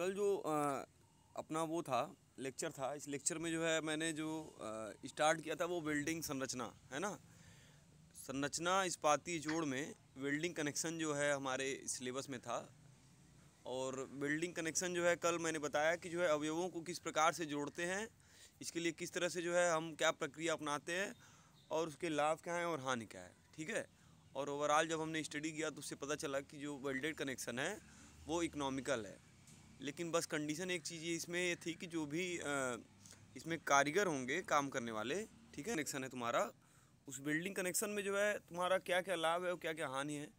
कल जो अपना वो था लेक्चर था, इस लेक्चर में जो है मैंने जो स्टार्ट किया था वो वेल्डिंग संरचना है ना। संरचना इस्पाती जोड़ में वेल्डिंग कनेक्शन जो है हमारे सिलेबस में था। और वेल्डिंग कनेक्शन जो है कल मैंने बताया कि जो है अवयवों को किस प्रकार से जोड़ते हैं, इसके लिए किस तरह से जो है हम क्या प्रक्रिया अपनाते हैं और उसके लाभ क्या हैं और हानि क्या है, ठीक है। और ओवरऑल जब हमने स्टडी किया तो उससे पता चला कि जो वेल्डेड कनेक्शन है वो इकोनॉमिकल है। लेकिन बस कंडीशन एक चीज़ ये इसमें ये थी कि जो भी इसमें कारीगर होंगे काम करने वाले, ठीक है, कनेक्शन है तुम्हारा, उस बिल्डिंग कनेक्शन में जो है तुम्हारा क्या क्या लाभ है और क्या क्या हानि है।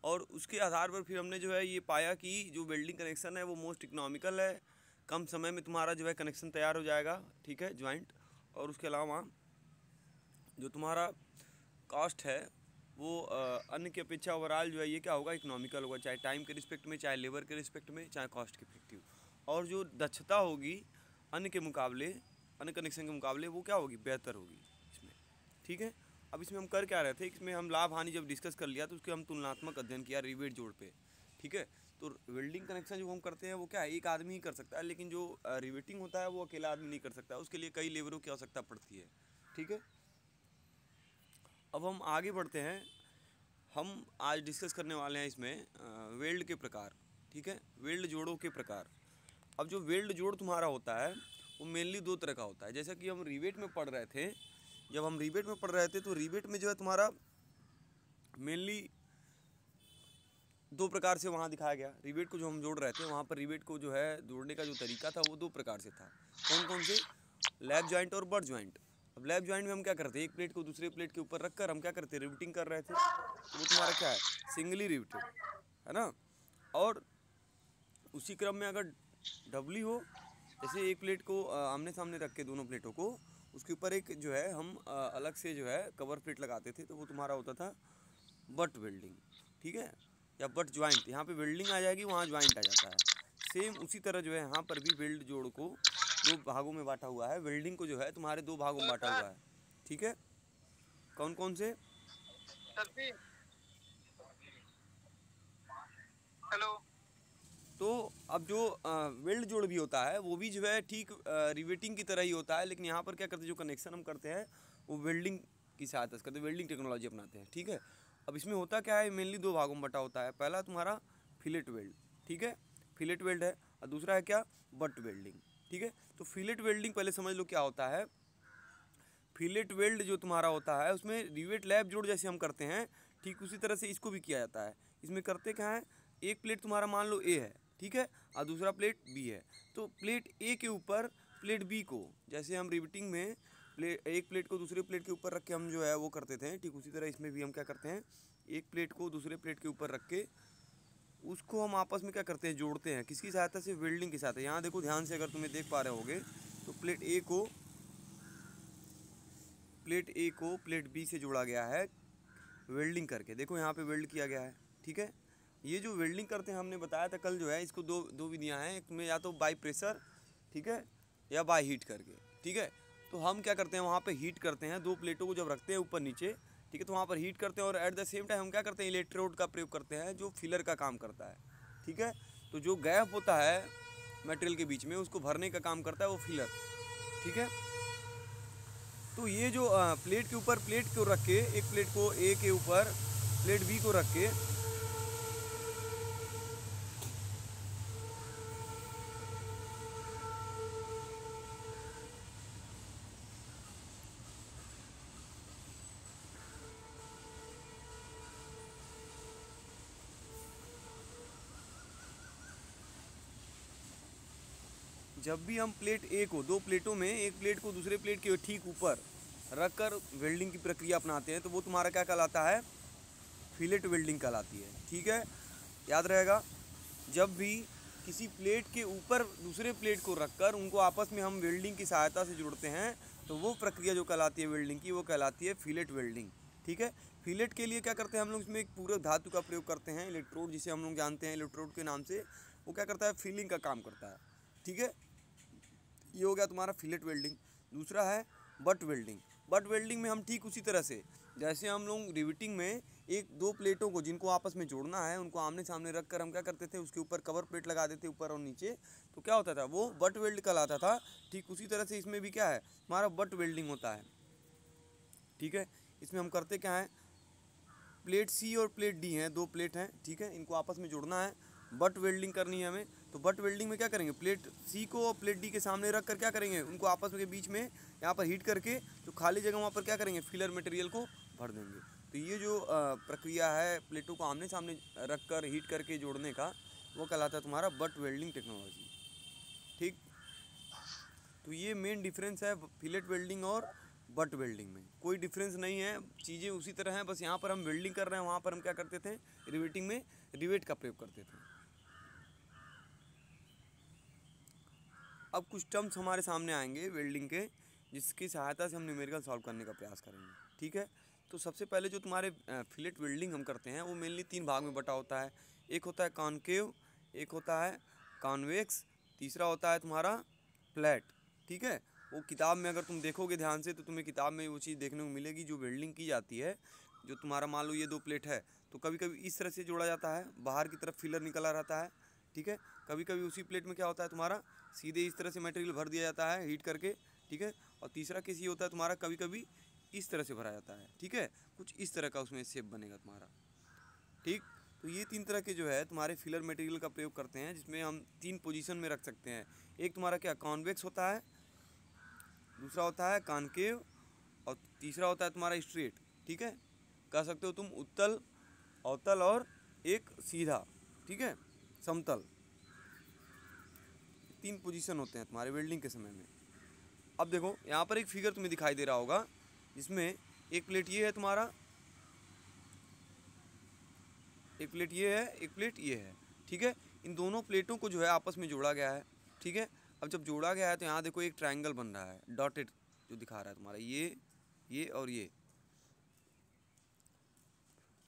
और उसके आधार पर फिर हमने जो है ये पाया कि जो वेल्डिंग कनेक्शन है वो मोस्ट इकोनॉमिकल है, कम समय में तुम्हारा जो है कनेक्शन तैयार हो जाएगा, ठीक है, ज्वाइंट। और उसके अलावा जो तुम्हारा कॉस्ट है वो अन्य की अपेक्षा ओवरऑल जो है ये क्या होगा, इकोनॉमिकल होगा, चाहे टाइम के रिस्पेक्ट में, चाहे लेबर के रिस्पेक्ट में, चाहे कॉस्ट के इफेक्टिव। और जो दक्षता होगी अन्य के मुकाबले, अन्य कनेक्शन के मुकाबले, वो क्या होगी, बेहतर होगी इसमें, ठीक है। अब इसमें हम कर क्या रहे थे, इसमें हम लाभ हानि जब डिस्कस कर लिया तो उसके हम तुलनात्मक अध्ययन किया रिवेट जोड़ पे, ठीक है। तो वेल्डिंग कनेक्शन जो हम करते हैं वो क्या है, एक आदमी ही कर सकता है, लेकिन जो रिवेटिंग होता है वो अकेला आदमी नहीं कर सकता, उसके लिए कई लेबरों की आवश्यकता पड़ती है, ठीक है। अब हम आगे बढ़ते हैं। हम आज डिस्कस करने वाले हैं इसमें वेल्ड के प्रकार, ठीक है, वेल्ड जोड़ों के प्रकार। अब जो वेल्ड जोड़ तुम्हारा होता है वो मेनली दो तरह का होता है। जैसा कि हम रिवेट में पढ़ रहे थे, जब हम रिवेट में पढ़ रहे थे तो रिवेट में जो है तुम्हारा मेनली दो प्रकार से वहाँ दिखाया गया। रिवेट को जो हम जोड़ रहे थे वहाँ पर रिवेट को जो है जोड़ने का जो तरीका था वो दो प्रकार से था। कौन कौन से, लैप जॉइंट और बट जॉइंट। अब लैप जॉइंट में हम क्या करते हैं, एक प्लेट को दूसरे प्लेट के ऊपर रखकर हम क्या करते हैं, रिवेटिंग कर रहे थे, तो वो तुम्हारा क्या है, सिंगली रिवेटेड है ना। और उसी क्रम में अगर डबली हो, जैसे एक प्लेट को आमने सामने रख के दोनों प्लेटों को, उसके ऊपर एक जो है हम अलग से जो है कवर प्लेट लगाते थे, तो वो तुम्हारा होता था बट वेल्डिंग, ठीक है, या बट ज्वाइंट। यहाँ पे वेल्डिंग आ जाएगी, वहाँ ज्वाइंट आ जाता है। सेम उसी तरह जो है यहाँ पर भी वेल्ड जोड़ को दो भागों में बांटा हुआ है, वेल्डिंग को जो है तुम्हारे दो भागों में बांटा हुआ है, ठीक है। कौन कौन से, हेलो। तो अब जो वेल्ड जोड़ भी होता है वो भी जो है ठीक रिवेटिंग की तरह ही होता है, लेकिन यहाँ पर क्या करते हैं, जो कनेक्शन हम करते हैं वो वेल्डिंग की सहायता से करते हैं, वेल्डिंग टेक्नोलॉजी अपनाते हैं, ठीक है। अब इसमें होता क्या है, मेनली दो भागों में बटा होता है। पहला तुम्हारा फिलेट वेल्ड, ठीक है, फिलेट वेल्ड है, और दूसरा है क्या, बट वेल्डिंग, ठीक है। तो फिलेट वेल्डिंग पहले समझ लो क्या होता है। फिलेट वेल्ड जो तुम्हारा होता है उसमें रिवेट लैप जोड़ जैसे हम करते हैं, ठीक उसी तरह से इसको भी किया जाता है। इसमें करते क्या है, एक प्लेट तुम्हारा मान लो ए है, ठीक है, और दूसरा प्लेट बी है, तो प्लेट ए के ऊपर प्लेट बी को, जैसे हम रिवेटिंग में एक प्लेट को दूसरे प्लेट के ऊपर रख के हम जो है वो करते थे, ठीक उसी तरह इसमें भी हम क्या करते हैं, एक प्लेट को दूसरे प्लेट के ऊपर रख के उसको हम आपस में क्या करते हैं, जोड़ते हैं, किसकी सहायता से, वेल्डिंग की सहायता। यहाँ देखो ध्यान से, अगर तुम्हें देख पा रहे होगे तो प्लेट ए को प्लेट बी से जोड़ा गया है वेल्डिंग करके, देखो यहाँ पे वेल्ड किया गया है, ठीक है। ये जो वेल्डिंग करते हैं हमने बताया था कल जो है, इसको दो दो विधियाँ हैं, एक में या तो बाई प्रेशर, ठीक है, या बाई हीट करके, ठीक है। तो हम क्या करते हैं, वहाँ पे हीट करते हैं, दो प्लेटों को जब रखते हैं ऊपर नीचे, ठीक है, तो वहाँ पर हीट करते हैं, और एट द सेम टाइम हम क्या करते हैं, इलेक्ट्रोड का प्रयोग करते हैं जो फिलर का काम करता है, ठीक है। तो जो गैप होता है मटेरियल के बीच में उसको भरने का काम करता है वो फिलर, ठीक है। तो ये जो प्लेट के ऊपर प्लेट को रख के, एक प्लेट को ए के ऊपर प्लेट बी को रख के, जब भी हम प्लेट ए को, दो प्लेटों में एक प्लेट को दूसरे प्लेट के ठीक ऊपर रख कर वेल्डिंग की प्रक्रिया अपनाते हैं, तो वो तुम्हारा क्या कहलाता है, फिलेट वेल्डिंग कहलाती है, ठीक है, याद रहेगा। जब भी किसी प्लेट के ऊपर दूसरे प्लेट को रखकर उनको आपस में हम वेल्डिंग की सहायता से जोड़ते हैं, तो वो प्रक्रिया जो कहलाती है वेल्डिंग की, वो कहलाती है फिलेट वेल्डिंग, ठीक है। फिलेट के लिए क्या करते हैं हम लोग, इसमें एक पूरे धातु का प्रयोग करते हैं, इलेक्ट्रोड जिसे हम लोग जानते हैं इलेक्ट्रोड के नाम से, वो क्या करता है, फिलिंग का काम करता है, ठीक है। ये हो गया तुम्हारा फिलेट वेल्डिंग। दूसरा है बट वेल्डिंग। बट वेल्डिंग में हम ठीक उसी तरह से जैसे हम लोग रिवेटिंग में एक दो प्लेटों को जिनको आपस में जोड़ना है उनको आमने सामने रख कर हम क्या करते थे, उसके ऊपर कवर प्लेट लगा देते ऊपर और नीचे, तो क्या होता था वो बट वेल्ड कहलाता था। ठीक उसी तरह से इसमें भी क्या है, हमारा बट वेल्डिंग होता है। ठीक है, इसमें हम करते क्या है, प्लेट सी और प्लेट डी हैं, दो प्लेट हैं, ठीक है, इनको आपस में जोड़ना है, बट वेल्डिंग करनी है हमें। तो बट वेल्डिंग में क्या करेंगे, प्लेट सी को और प्लेट डी के सामने रख कर क्या करेंगे, उनको आपस में बीच में यहाँ पर हीट करके जो खाली जगह वहाँ पर क्या करेंगे, फिलर मटेरियल को भर देंगे। तो ये जो प्रक्रिया है प्लेटों को आमने सामने रख कर हीट करके जोड़ने का, वो कहलाता है तुम्हारा बट वेल्डिंग टेक्नोलॉजी। ठीक, तो ये मेन डिफरेंस है फिलेट वेल्डिंग और बट वेल्डिंग में। कोई डिफरेंस नहीं है, चीज़ें उसी तरह हैं, बस यहाँ पर हम वेल्डिंग कर रहे हैं, वहाँ पर हम क्या करते थे, रिवेटिंग में रिवेट का प्रयोग करते थे। अब कुछ टर्म्स हमारे सामने आएंगे वेल्डिंग के, जिसकी सहायता से हम न्यूमेरिकल सॉल्व करने का प्रयास करेंगे। ठीक है, तो सबसे पहले जो तुम्हारे फिलेट वेल्डिंग हम करते हैं वो मेनली तीन भाग में बटा होता है। एक होता है कॉनकेव, एक होता है कॉन्वेक्स, तीसरा होता है तुम्हारा फ्लैट। ठीक है, वो किताब में अगर तुम देखोगे ध्यान से तो तुम्हें किताब में वो चीज़ देखने को मिलेगी। जो वेल्डिंग की जाती है, जो तुम्हारा मान लो ये दो प्लेट है, तो कभी कभी इस तरह से जोड़ा जाता है, बाहर की तरफ फिलर निकला रहता है। ठीक है, कभी कभी उसी प्लेट में क्या होता है तुम्हारा, सीधे इस तरह से मटेरियल भर दिया जाता है हीट करके। ठीक है, और तीसरा केस ये होता है तुम्हारा, कभी कभी इस तरह से भरा जाता है। ठीक है, कुछ इस तरह का उसमें शेप बनेगा तुम्हारा। ठीक, तो ये तीन तरह के जो है तुम्हारे फिलर मटेरियल का प्रयोग करते हैं, जिसमें हम तीन पोजीशन में रख सकते हैं। एक तुम्हारा क्या कॉन्वेक्स होता है, दूसरा होता है कॉनकेव, और तीसरा होता है तुम्हारा स्ट्रेट। ठीक है, कह सकते हो तुम उत्तल, अवतल और एक सीधा। ठीक है, समतल। तीन पोजीशन होते हैं तुम्हारे वेल्डिंग के समय में। अब देखो यहाँ पर एक फिगर तुम्हें दिखाई दे रहा होगा, जिसमें एक प्लेट ये है तुम्हारा, एक प्लेट ये है, एक प्लेट ये है। ठीक है, इन दोनों प्लेटों को जो है आपस में जोड़ा गया है। ठीक है, अब जब जोड़ा गया है तो यहाँ देखो एक ट्रायंगल बन रहा है, डॉटेड जो दिखा रहा है तुम्हारा, ये और ये।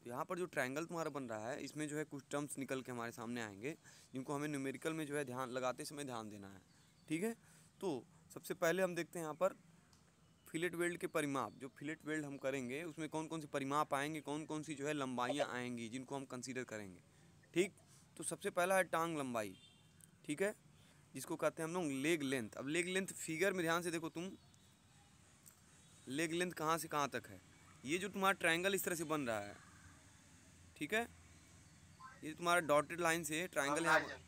तो यहाँ पर जो ट्रायंगल तुम्हारा बन रहा है, इसमें जो है कुछ टर्म्स निकल के हमारे सामने आएंगे, जिनको हमें न्यूमेरिकल में जो है ध्यान लगाते समय ध्यान देना है। ठीक है, तो सबसे पहले हम देखते हैं यहाँ पर फिलेट वेल्ड के परिमाप। जो फिलेट वेल्ड हम करेंगे उसमें कौन कौन से परिमाप आएंगे, कौन कौन सी जो है लंबाइयाँ आएंगी, जिनको हम कंसीडर करेंगे। ठीक, तो सबसे पहला है टांग लंबाई। ठीक है, जिसको कहते हैं हम लोग लेग लेंथ। अब लेग लेंथ फिगर में ध्यान से देखो तुम, लेग लेंथ कहाँ से कहाँ तक है। ये जो तुम्हारा ट्रायंगल इस तरह से बन रहा है, ठीक है, ये तुम्हारा डॉटेड लाइन से ट्रायंगल,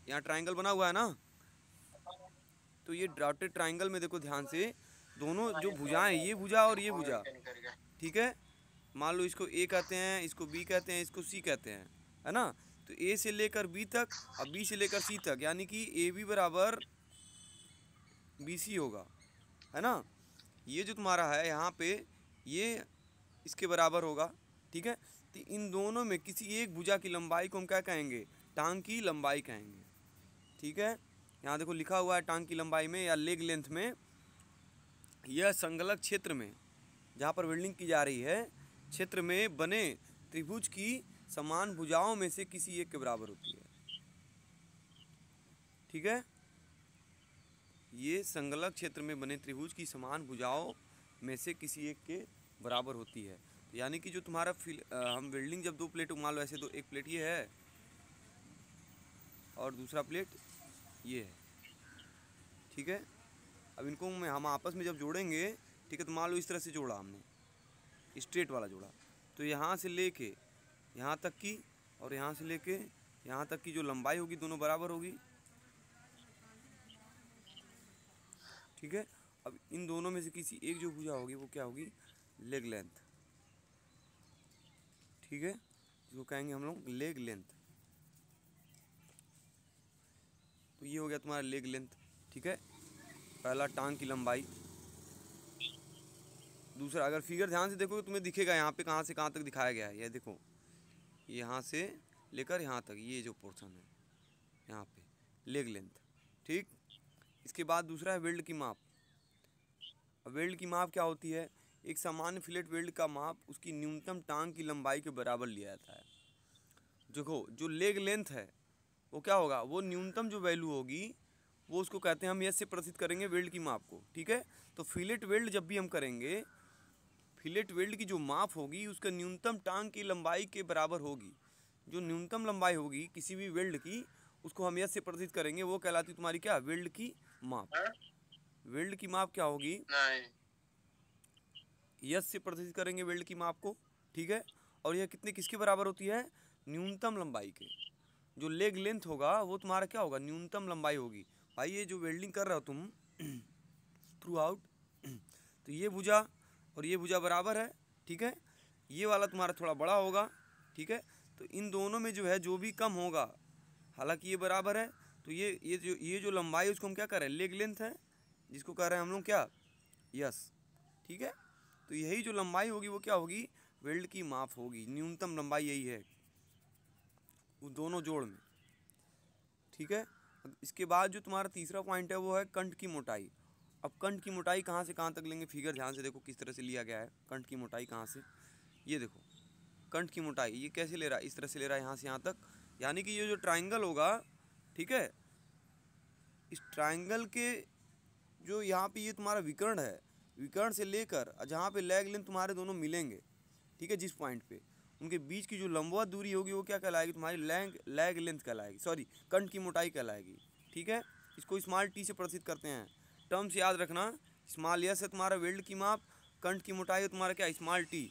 यहाँ ट्रायंगल बना हुआ है ना, तो ये डॉटेड ट्रायंगल में देखो ध्यान से, दोनों जो भुजाएं, ये भुजा और ये भुजा, ठीक है, मान लो इसको ए कहते हैं, इसको बी कहते हैं, इसको सी कहते हैं, है ना। तो ए से लेकर बी तक और बी से लेकर सी तक, यानी कि ए बी बराबर बी सी होगा, है ना। ये जो तुम्हारा है यहाँ पे, ये इसके बराबर होगा। ठीक है, तो इन दोनों में किसी एक भुजा की लंबाई को हम क्या कहेंगे, टांग की लंबाई कहेंगे। ठीक है, यहाँ देखो लिखा हुआ है टांग की लंबाई में या लेग लेंथ में, यह संलग्न क्षेत्र में जहाँ पर वेल्डिंग की जा रही है, क्षेत्र में बने त्रिभुज की समान भुजाओं में से किसी एक के बराबर होती है। ठीक है, ये संलग्न क्षेत्र में बने त्रिभुज की समान भुजाओं में से किसी एक के बराबर होती है। तो यानी कि जो तुम्हारा हम वेल्डिंग जब दो प्लेट, मान लो ऐसे दो, एक प्लेट ये है और दूसरा प्लेट ये है। ठीक है, अब इनको हम आपस में जब जोड़ेंगे, ठीक है, तो मान लो इस तरह से जोड़ा हमने, स्ट्रेट वाला जोड़ा, तो यहाँ से लेके यहाँ तक की और यहाँ से लेके यहाँ तक की जो लंबाई होगी दोनों बराबर होगी। ठीक है, अब इन दोनों में से किसी एक जो भुजा होगी वो क्या होगी, लेग लेंथ। ठीक है, जो कहेंगे हम लोग लेग लेंथ। तो ये हो गया तुम्हारा लेग लेंथ। ठीक है, पहला टांग की लंबाई। दूसरा, अगर फिगर ध्यान से देखो तो तुम्हें दिखेगा यहाँ पे कहाँ से कहाँ तक दिखाया गया है। ये देखो, यहाँ से लेकर यहाँ तक, ये जो पोर्शन है यहाँ पे लेग लेंथ। ठीक, इसके बाद दूसरा है वेल्ड की माप। अब वेल्ड की माप क्या होती है, एक सामान्य फिलेट वेल्ड का माप उसकी न्यूनतम टांग की लंबाई के बराबर लिया जाता है। देखो जो लेग लेंथ है वो क्या होगा, वो न्यूनतम जो वैल्यू होगी वो उसको कहते हैं, हम यस से प्रदर्शित करेंगे वेल्ड की माप को। ठीक है, तो फिलेट वेल्ड जब भी हम करेंगे, फिलेट वेल्ड की जो माप होगी उसका न्यूनतम टांग की लंबाई के बराबर होगी। जो न्यूनतम लंबाई होगी किसी भी वेल्ड की उसको हम यस से प्रदर्शित करेंगे, वो कहलाती तुम्हारी क्या, वेल्ड की माप। वेल्ड की माप क्या होगी, यस से प्रदर्शित करेंगे वेल्ड की माप को, ठीक है। और यह कितने किसके बराबर होती है, न्यूनतम लंबाई के। जो लेग लेंथ होगा वो तुम्हारा क्या होगा, न्यूनतम लंबाई होगी। भाई ये जो वेल्डिंग कर रहे हो तुम थ्रू आउट, तो ये भुजा और ये भुजा बराबर है, ठीक है। ये वाला तुम्हारा थोड़ा बड़ा होगा, ठीक है। तो इन दोनों में जो है जो भी कम होगा, हालांकि ये बराबर है, तो ये जो लंबाई है उसको हम क्या कर रहे हैं, लेग लेंथ है, जिसको कह रहे हैं हम लोग क्या, यस, ठीक है। तो यही जो लंबाई होगी वो क्या होगी, वेल्ड की माप होगी। न्यूनतम लंबाई यही है उस दोनों जोड़ में, ठीक है। इसके बाद जो तुम्हारा तीसरा पॉइंट है वो है कंठ की मोटाई। अब कंठ की मोटाई कहाँ से कहाँ तक लेंगे, फिगर ध्यान से देखो किस तरह से लिया गया है। कंठ की मोटाई कहाँ से, ये देखो कंठ की मोटाई ये कैसे ले रहा है, इस तरह से ले रहा है यहाँ से यहाँ तक, यानी कि ये जो ट्राइंगल होगा, ठीक है, इस ट्राइंगल के जो यहाँ पे ये तुम्हारा विकर्ण है, विकर्ण से लेकर जहाँ पे लेग लेंथ तुम्हारे दोनों मिलेंगे, ठीक है, जिस पॉइंट पे उनके बीच की जो लंबवत दूरी होगी वो क्या कहलाएगी, तुम्हारी लेग लेंथ कहलाएगी, सॉरी कंठ की मोटाई कहलाएगी, ठीक है। इसको स्मॉल टी से प्रदर्शित करते हैं। टर्म्स याद रखना, स्मॉल एस है तुम्हारा वेल्ड की माप, कंठ की मोटाई है तुम्हारा क्या, स्मॉल टी,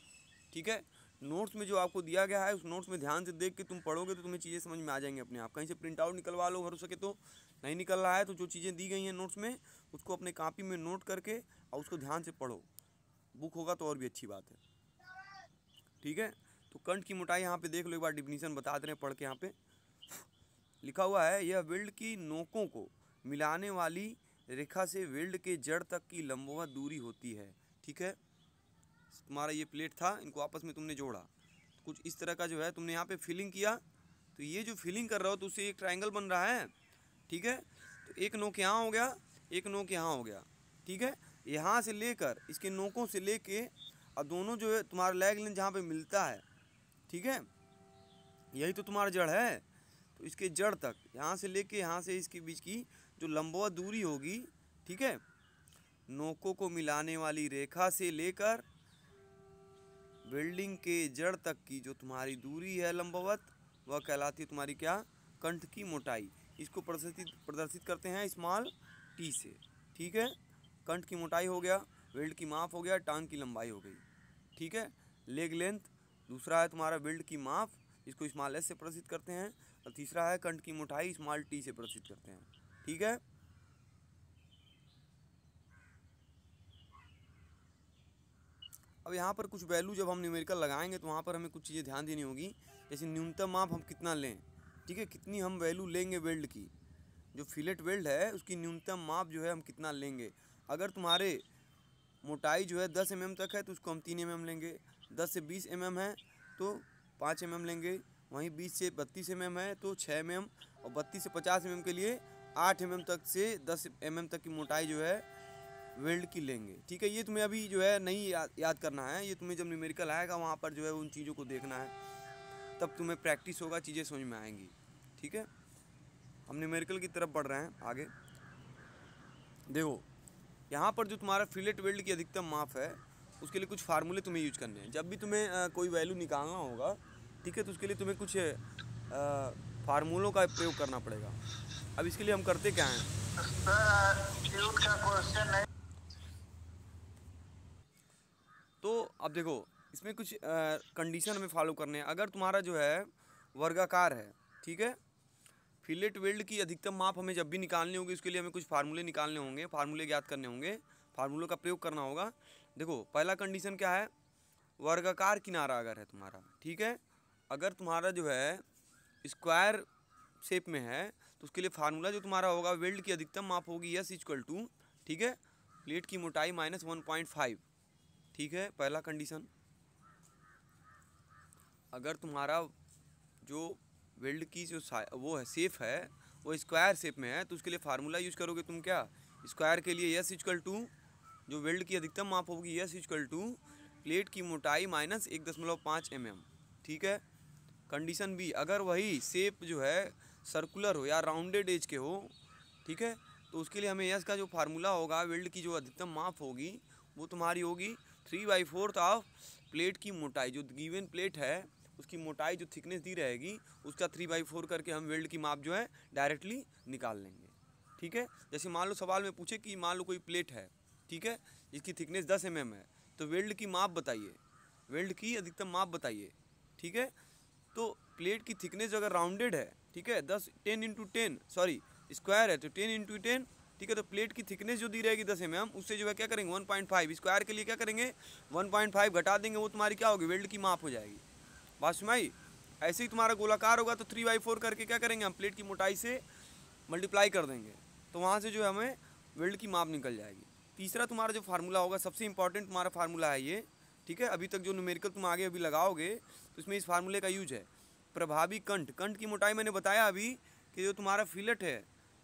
ठीक है। नोट्स में जो आपको दिया गया है उस नोट्स में ध्यान से देख के तुम पढ़ोगे तो तुम्हें चीज़ें समझ में आ जाएंगी अपने आप। कहीं से प्रिंट आउट निकलवा लो, हो सके तो, नहीं निकल रहा है तो जो चीज़ें दी गई हैं नोट्स में उसको अपने कॉपी में नोट करके और उसको ध्यान से पढ़ो। बुक होगा तो और भी अच्छी बात है, ठीक है। तो कंठ की मोटाई यहाँ पे देख लो, एक बार डिफिनीशन बता दे रहे हैं पढ़ के। यहाँ पे लिखा हुआ है, यह वेल्ड की नोकों को मिलाने वाली रेखा से वेल्ड के जड़ तक की लंबवत दूरी होती है, ठीक है। तुम्हारा ये प्लेट था, इनको आपस में तुमने जोड़ा, कुछ इस तरह का जो है तुमने यहाँ पे फिलिंग किया, तो ये जो फिलिंग कर रहे हो तो उससे एक ट्रायंगल बन रहा है, ठीक है। तो एक नोक यहाँ हो गया, एक नोक यहाँ हो गया, ठीक है। यहाँ से लेकर इसके नोकों से लेके और दोनों जो है तुम्हारा लेग लेंथ जहाँ पे मिलता है, ठीक है, यही तो तुम्हारा जड़ है। तो इसके जड़ तक यहाँ से लेके यहाँ से इसके बीच की जो लंबवत दूरी होगी, ठीक है, नोकों को मिलाने वाली रेखा से लेकर वेल्डिंग के जड़ तक की जो तुम्हारी दूरी है लंबवत, वह कहलाती है तुम्हारी क्या, कंठ की मोटाई। इसको प्रदर्शित करते हैं स्मॉल टी से, ठीक है। कंठ की मोटाई हो गया, वेल्ड की माप हो गया, टांग की लंबाई हो गई, ठीक है। लेग लेंथ दूसरा है तुम्हारा वेल्ड की माप, इसको स्मॉल एस से प्रदर्शित करते हैं, और तीसरा है कंठ की मोटाई, स्मॉल टी से प्रदर्शित करते हैं, ठीक है। अब यहाँ पर कुछ वैल्यू जब हम न्यूमेरिकल लगाएंगे तो वहाँ पर हमें कुछ चीज़ें ध्यान देनी होगी, जैसे न्यूनतम माप हम कितना लें, ठीक है, कितनी हम वैल्यू लेंगे वेल्ड की, जो फिलेट वेल्ड है उसकी न्यूनतम माप जो है हम कितना लेंगे। अगर तुम्हारे मोटाई जो है 10 mm तक है तो उसको हम 3 mm लेंगे, 10 से 20 mm है तो 5 mm लेंगे, वहीं 20 से 32 mm है तो 6 mm, और 32 से 50 mm के लिए 8 mm तक से 10 mm तक की मोटाई जो है वेल्ड की लेंगे, ठीक है। ये तुम्हें अभी जो है नहीं याद करना है, ये तुम्हें जब न्यूमेरिकल आएगा वहाँ पर जो है उन चीज़ों को देखना है, तब तुम्हें प्रैक्टिस होगा, चीज़ें समझ में आएंगी, ठीक है। हम न्यूमेरिकल की तरफ बढ़ रहे हैं आगे। देखो यहाँ पर जो तुम्हारा फिलेट वेल्ड की अधिकतम माप है उसके लिए कुछ फार्मूले तुम्हें यूज करने हैं। जब भी तुम्हें कोई वैल्यू निकालना होगा, ठीक है, तो उसके लिए तुम्हें कुछ फार्मूलों का प्रयोग करना पड़ेगा। अब इसके लिए हम करते क्या हैं, तो अब देखो इसमें कुछ कंडीशन हमें फॉलो करने हैं। अगर तुम्हारा जो है वर्गाकार है, ठीक है, फिलेट वेल्ड की अधिकतम माप हमें जब भी निकालनी होगी उसके लिए हमें कुछ फार्मूले निकालने होंगे, फार्मूले ज्ञात करने होंगे, फार्मूलों का प्रयोग करना होगा। देखो पहला कंडीशन क्या है, वर्गाकार किनारा अगर है तुम्हारा, ठीक है, अगर तुम्हारा जो है स्क्वायर शेप में है तो उसके लिए फार्मूला जो तुम्हारा होगा, वेल्ड की अधिकतम माप होगी यस इक्वल टू, ठीक है, प्लेट की मोटाई माइनस 1.5, ठीक है, पहला कंडीशन। अगर तुम्हारा जो वेल्ड की जो वो है शेप है वो स्क्वायर शेप में है तो उसके लिए फार्मूला यूज करोगे तुम क्या, स्क्वायर के लिए यस इक्वल टू, जो वेल्ड की अधिकतम माप होगी यस इक्वल टू प्लेट की मोटाई माइनस 1.5 mm, ठीक है। कंडीशन बी, अगर वही शेप जो है सर्कुलर हो या राउंडेड एज के हो, ठीक है, तो उसके लिए हमें यस का जो फार्मूला होगा, वेल्ड की जो अधिकतम माप होगी वो तुम्हारी होगी 3/4 ऑफ प्लेट की मोटाई, जो गिवन प्लेट है उसकी मोटाई जो थिकनेस दी रहेगी उसका 3/4 करके हम वेल्ड की माप जो है डायरेक्टली निकाल लेंगे। ठीक है, जैसे मान लो सवाल में पूछे कि मान लो कोई प्लेट है, ठीक है, जिसकी थिकनेस 10 mm है, तो वेल्ड की माप बताइए, वेल्ड की अधिकतम माप बताइए। ठीक है, तो प्लेट की थिकनेस अगर राउंडेड है, ठीक है, 10 सॉरी स्क्वायर है तो 10 × 10, ठीक है, तो प्लेट की थिकनेस जो दी रहेगी 10 mm, उससे जो है क्या करेंगे 1.5 स्क्वायर के लिए क्या करेंगे 1.5 घटा देंगे, वो तुम्हारी क्या होगी वेल्ड की माप हो जाएगी। बात सुनाई। ऐसे ही तुम्हारा गोलाकार होगा तो 3/4 करके क्या करेंगे हम प्लेट की मोटाई से मल्टीप्लाई कर देंगे, तो वहाँ से जो है हमें वेल्ड की माप निकल जाएगी। तीसरा तुम्हारा जो फार्मूला होगा, सबसे इंपॉर्टेंट तुम्हारा फार्मूला है ये, ठीक है, अभी तक जो न्यूमेरिकल तुम आगे अभी लगाओगे तो इसमें इस फार्मूले का यूज है। प्रभावी कंठ, कंठ की मोटाई मैंने बताया अभी कि जो तुम्हारा फिलेट है,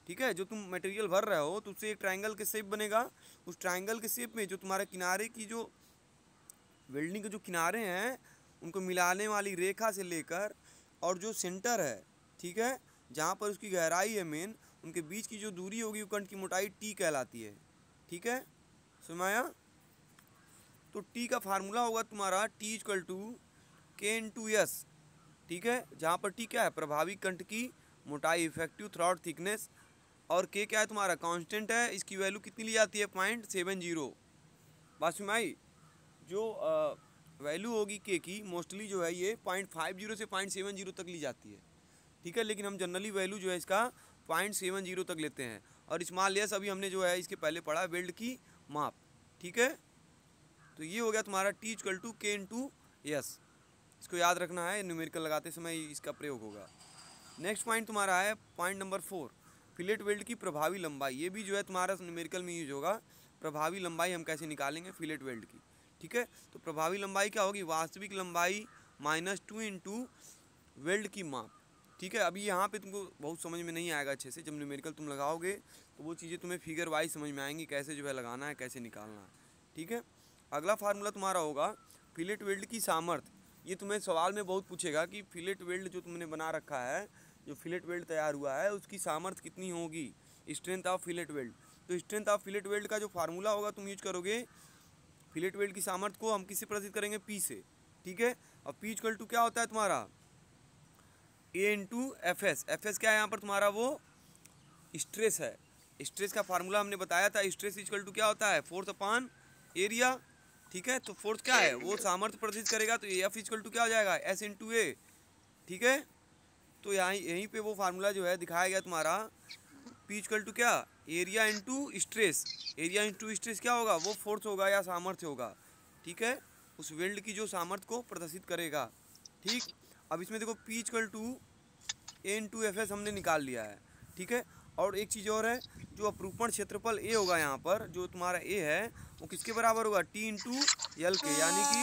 ठीक है, जो तुम मटेरियल भर रहे हो तो उससे एक ट्रायंगल के शेप बनेगा, उस ट्रायंगल के शेप में जो तुम्हारे किनारे की जो वेल्डिंग के जो किनारे हैं उनको मिलाने वाली रेखा से लेकर और जो सेंटर है, ठीक है, जहाँ पर उसकी गहराई है मेन, उनके बीच की जो दूरी होगी वो कंठ की मोटाई टी कहलाती है। ठीक है, सुनाया। तो टी का फार्मूला होगा तुम्हारा T = K × S, ठीक है, जहाँ पर टी क्या है प्रभावी कंठ की मोटाई, इफेक्टिव थ्रॉट थिकनेस, और के क्या है तुम्हारा कांस्टेंट है, इसकी वैल्यू कितनी ली जाती है 0.70। बात समझ में आई। जो वैल्यू होगी के की मोस्टली जो है ये 0.50 से 0.70 तक ली जाती है, ठीक है, लेकिन हम जनरली वैल्यू जो है इसका 0.70 तक लेते हैं। और स्मॉल एस अभी हमने जो है इसके पहले पढ़ा वेल्ड की माप, ठीक है। तो ये हो गया तुम्हारा T = K × S, इसको याद रखना है, न्यूमेरिकल लगाते समय इसका प्रयोग होगा। नेक्स्ट पॉइंट तुम्हारा है पॉइंट नंबर 4, फिलेट वेल्ड की प्रभावी लंबाई। ये भी जो है तुम्हारा न्यूमेरिकल में यूज होगा। प्रभावी लंबाई हम कैसे निकालेंगे फिलेट वेल्ड की, ठीक है। तो प्रभावी लंबाई क्या होगी, वास्तविक लंबाई -2 × वेल्ड की माप, ठीक है। अभी यहाँ पे तुमको बहुत समझ में नहीं आएगा अच्छे से, जब न्यूमेरिकल तुम लगाओगे तो वो चीज़ें तुम्हें फिगर वाइज समझ में आएंगी, कैसे जो है लगाना है, कैसे निकालना है, ठीक है। अगला फार्मूला तुम्हारा होगा फिलेट वेल्ड की सामर्थ्य। ये तुम्हें सवाल में बहुत पूछेगा कि फिलेट वेल्ड जो तुमने बना रखा है, जो फिलेट वेल्ड तैयार हुआ है उसकी सामर्थ्य कितनी होगी, स्ट्रेंथ ऑफ फिलेट वेल्ड। तो स्ट्रेंथ ऑफ फिलेट वेल्ड का जो फार्मूला होगा तुम यूज करोगे, फिलेट वेल्ड की सामर्थ्य को हम किससे प्रदर्शित करेंगे, पी से, ठीक है। अब P = क्या होता है तुम्हारा A × Fs। Fs क्या है यहाँ पर तुम्हारा, वो स्ट्रेस है। स्ट्रेस का फार्मूला हमने बताया था, स्ट्रेस = क्या होता है फोर्स अपॉन एरिया, ठीक है। तो फोर्स क्या है वो सामर्थ्य प्रदर्शित करेगा, तो F = क्या हो जाएगा S × A, ठीक है। तो यहीं पे वो फार्मूला जो है दिखाया गया तुम्हारा, P = क्या एरिया × स्ट्रेस। एरिया × स्ट्रेस क्या होगा, वो फोर्स होगा या सामर्थ्य होगा, ठीक है, उस वेल्ड की जो सामर्थ्य को प्रदर्शित करेगा, ठीक। अब इसमें देखो P = A × Fs हमने निकाल लिया है, ठीक है। और एक चीज़ और है, जो अपरूपण क्षेत्रफल A होगा यहाँ पर, जो तुम्हारा A है वो किसके बराबर होगा, T × L के, यानी कि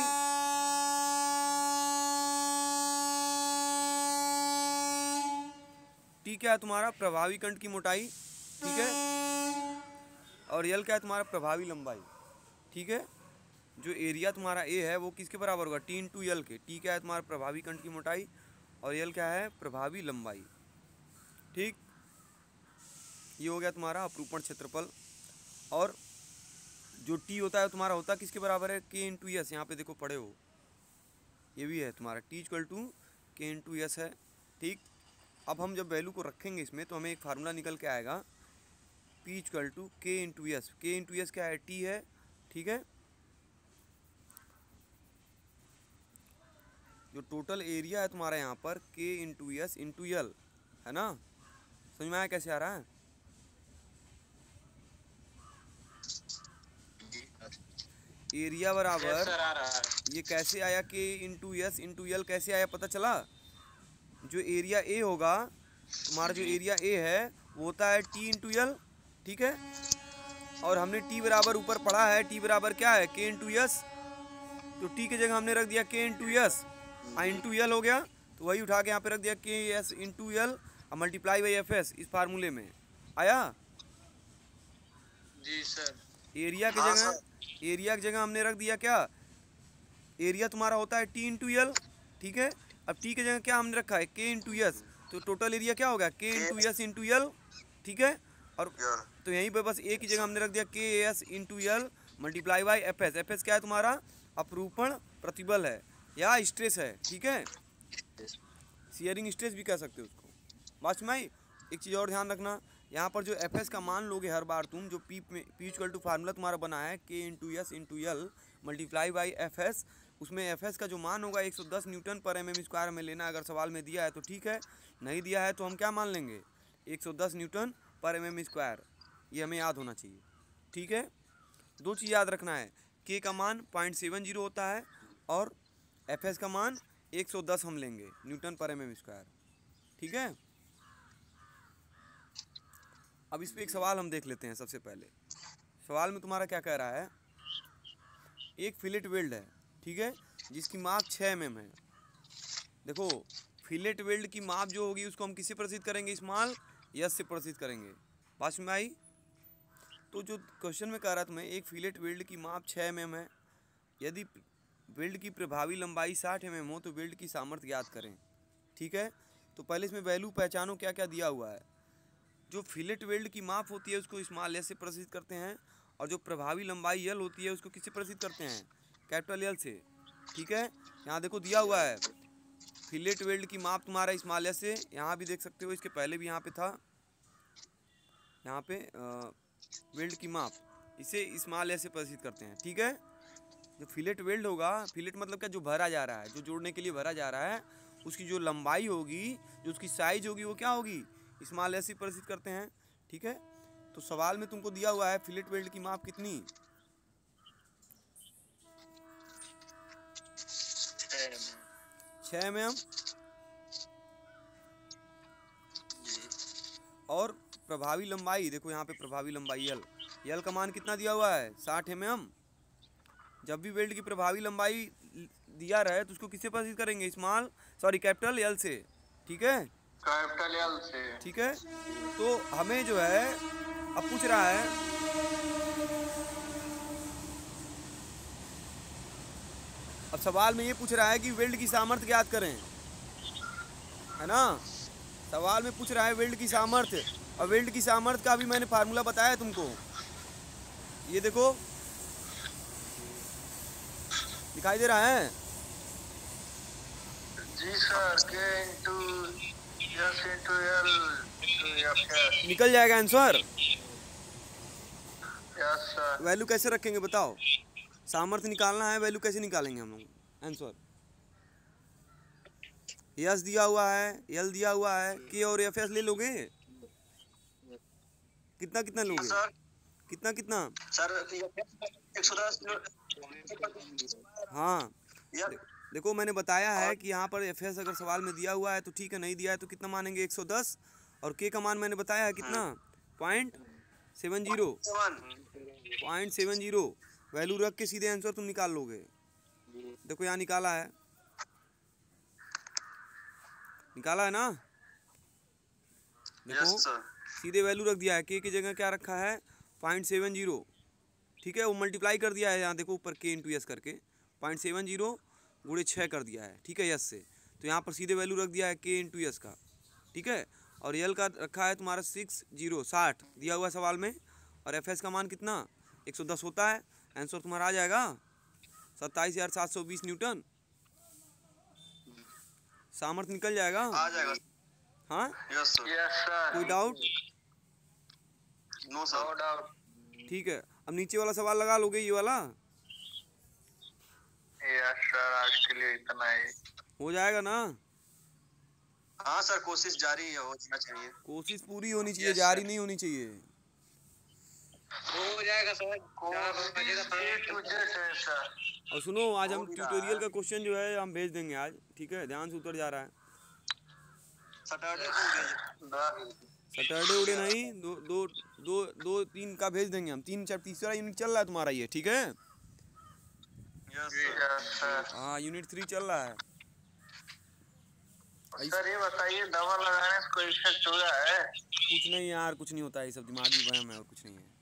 T क्या है तुम्हारा प्रभावी कंठ की मोटाई, ठीक है, और L क्या है तुम्हारा प्रभावी लंबाई, ठीक है। जो एरिया तुम्हारा A है वो किसके बराबर होगा, T × L के। T क्या है तुम्हारा प्रभावी कंठ की मोटाई और L क्या है प्रभावी लंबाई, ठीक। ये हो गया तुम्हारा अपरूपण क्षेत्रफल। और जो T होता है तुम्हारा होता किसके बराबर है, K × S। यहाँ पे देखो पढ़े हो, ये भी है तुम्हारा T = K × S है, ठीक। अब हम जब वैल्यू को रखेंगे इसमें तो हमें एक फार्मूला निकल के आएगा, P = K × S। K × S क्या है, T है, ठीक है। जो टोटल एरिया है तुम्हारा यहाँ पर K × S × L है ना, समझ में आया कैसे आ रहा है। एरिया बराबर ये कैसे आया, K × S × L कैसे आया पता चला। जो एरिया A होगा तुम्हारा, जो एरिया A है वो होता है T × L, ठीक है। और हमने T बराबर ऊपर पढ़ा है, T बराबर क्या है K × S, तो T की जगह हमने रख दिया K × S, × L हो गया, तो वही उठा के यहाँ पे रख दिया KS × L और ×Fs इस फार्मूले में आया। जी सर। एरिया की जगह हमने रख दिया क्या, एरिया तुम्हारा होता है T × L, ठीक है। अब T की जगह क्या हमने रखा है K × S, तो टोटल एरिया क्या होगा K × S × L, ठीक है। और तो यहीं पे बस A की जगह हमने रख दिया KS × L multiply by F S. F S क्या है तुम्हारा? अपरूपण प्रतिबल है या स्ट्रेस है, ठीक है, शियरिंग स्ट्रेस भी कह सकते हो उसको। बस में एक चीज़ और ध्यान रखना, यहाँ पर जो एफ एस का मान लोगे हर बार तुम, जो पी इक्वल टू फार्मूला तुम्हारा बना है के into S into L multiply by F S, उसमें एफ एस का जो मान होगा 110 न्यूटन पर एम एम स्क्वायर में लेना। अगर सवाल में दिया है तो ठीक है, नहीं दिया है तो हम क्या मान लेंगे? 110 न्यूटन पर एम एम स्क्वायर, ये हमें याद होना चाहिए, ठीक है। दो चीज़ याद रखना है, के का मान 0.70 होता है और एफ एस का मान 110 हम लेंगे न्यूटन पर एम एम स्क्वायर, ठीक है। अब इस पर एक सवाल हम देख लेते हैं। सबसे पहले सवाल में तुम्हारा क्या कह रहा है, एक फिलेट वेल्ड है, ठीक है, जिसकी माप 6 mm है। देखो फिलेट वेल्ड की माप जो होगी उसको हम किससे प्रदर्शित करेंगे? स्मॉल यस से प्रदर्शित करेंगे। बात में आई? तो जो क्वेश्चन में कह रहा था मैं, एक फिलेट वेल्ड की माप 6 mm है, यदि वेल्ड की प्रभावी लंबाई 60 mm हो तो वेल्ड की सामर्थ्य ज्ञात करें, ठीक है। तो पहले इसमें वैल्यू पहचानो क्या क्या दिया हुआ है। जो फिलेट वेल्ड की माप होती है उसको स्मॉल एस से प्रदर्शित करते हैं, और जो प्रभावी लंबाई यल होती है उसको किससे प्रदर्शित करते हैं? कैपिटल यल से, ठीक है। यहाँ देखो दिया हुआ है फिलेट वेल्ड की माप तुम्हारा स्मॉल एस से, यहाँ भी देख सकते हो, इसके पहले भी यहाँ पे था, यहाँ पे वेल्ड की माप, इसे स्मॉल एस से प्रदर्शित करते हैं, ठीक है। जो फिलेट वेल्ड होगा, फिलेट मतलब क्या? जो भरा जा रहा है, जो जोड़ने के लिए भरा जा रहा है, उसकी जो लंबाई होगी, जो उसकी साइज होगी, वो क्या होगी? स्मॉल एस से प्रदर्शित करते हैं, ठीक है। तो सवाल में तुमको दिया हुआ है फिलेट वेल्ड की माप कितनी? 6 mm, और प्रभावी लंबाई देखो यहाँ पे प्रभावी लंबाई यल, यल का मान कितना दिया हुआ है? 60 mm। जब भी वेल्ड की प्रभावी लंबाई दिया रहे तो उसको किससे प्रदर्शित करेंगे? कैपिटल यल से, ठीक है, कैपिटल यल से, ठीक है। तो हमें जो है अब पूछ रहा है, अब सवाल में ये पूछ रहा है कि वेल्ड की सामर्थ्य ज्ञात करें, है ना। सवाल में पूछ रहा है वेल्ड की सामर्थ्य, और वेल्ड की सामर्थ्य का भी मैंने फार्मूला बताया तुमको, ये देखो दिखाई दे रहा है? जी सर, के into S into L into F S. निकल जाएगा आंसर? Yes sir. वैल्यू कैसे रखेंगे बताओ? सामर्थ्य निकालना है, वैल्यू कैसे निकालेंगे हम लोग? आंसर यस दिया हुआ है, यल दिया हुआ है, के और एफ एस ले लोगे? कितना कितना लोगे? सर कितना कितना? सर 110। हाँ देखो मैंने बताया है कि यहाँ पर एफ एस अगर सवाल में दिया हुआ है तो ठीक है, नहीं दिया है तो कितना मानेंगे? 110, और के का मान मैंने बताया है कितना? 0.70 वैल्यू रख के सीधे आंसर तुम निकाल लोगे। देखो यहाँ निकाला है, निकाला है ना? देखो सीधे वैल्यू रख दिया है, के की जगह क्या रखा है? 0.70, ठीक है। वो मल्टीप्लाई कर दिया है, यहाँ देखो ऊपर के इंटू एस करके 0.70 गुणे 6 कर दिया है, ठीक है, यस से। तो यहाँ पर सीधे वैल्यू रख दिया है के इंटू एस का, ठीक है। और यल का रखा है तुम्हारा 60 दिया हुआ सवाल में, और एफ एस का मान कितना? 110 होता है। आंसर तुम्हारा आ जाएगा 27,720 न्यूटन। सामर्थ्य निकल जाएगा, आ जाएगा। हाँ यस सर। कोई doubt? No sir, no doubt. ठीक है, अब नीचे वाला सवाल लगा लोगे, ये वाला यस सर, आज के लिए इतना ही हो जाएगा ना? हाँ सर, कोशिश जारी होना चाहिए। कोशिश पूरी होनी चाहिए, जारी नहीं होनी चाहिए। हो जाएगा सर, और सुनो, आज हम ट्यूटोरियल का क्वेश्चन जो है हम भेज देंगे आज, ठीक है, ध्यान से उतर जा रहा है। सैटरडे उड़े नहीं, दो तीन का भेज देंगे हम। तीसरा यूनिट चल रहा है तुम्हारा ये, ठीक है। हाँ यूनिट 3 चल रहा है। सर ये बताइए, दवा लगाने से कोई इफेक्ट हो रहा है? कुछ नहीं यार, कुछ नहीं होता है, ये सब दिमागी वहम है और कुछ नहीं है।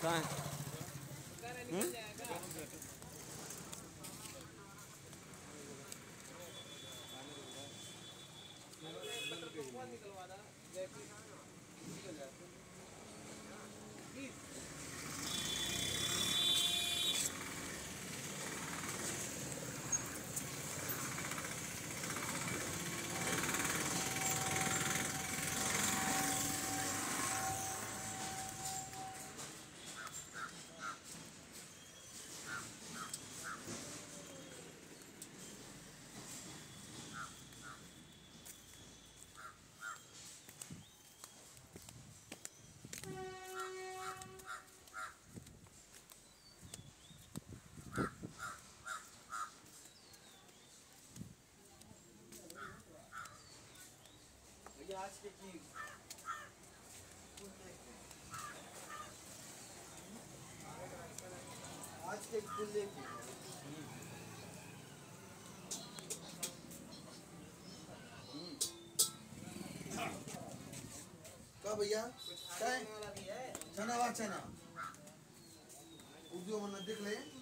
कहाँ है? आज के खुले का भैया काय चना वा चना उद्योग मन देख ले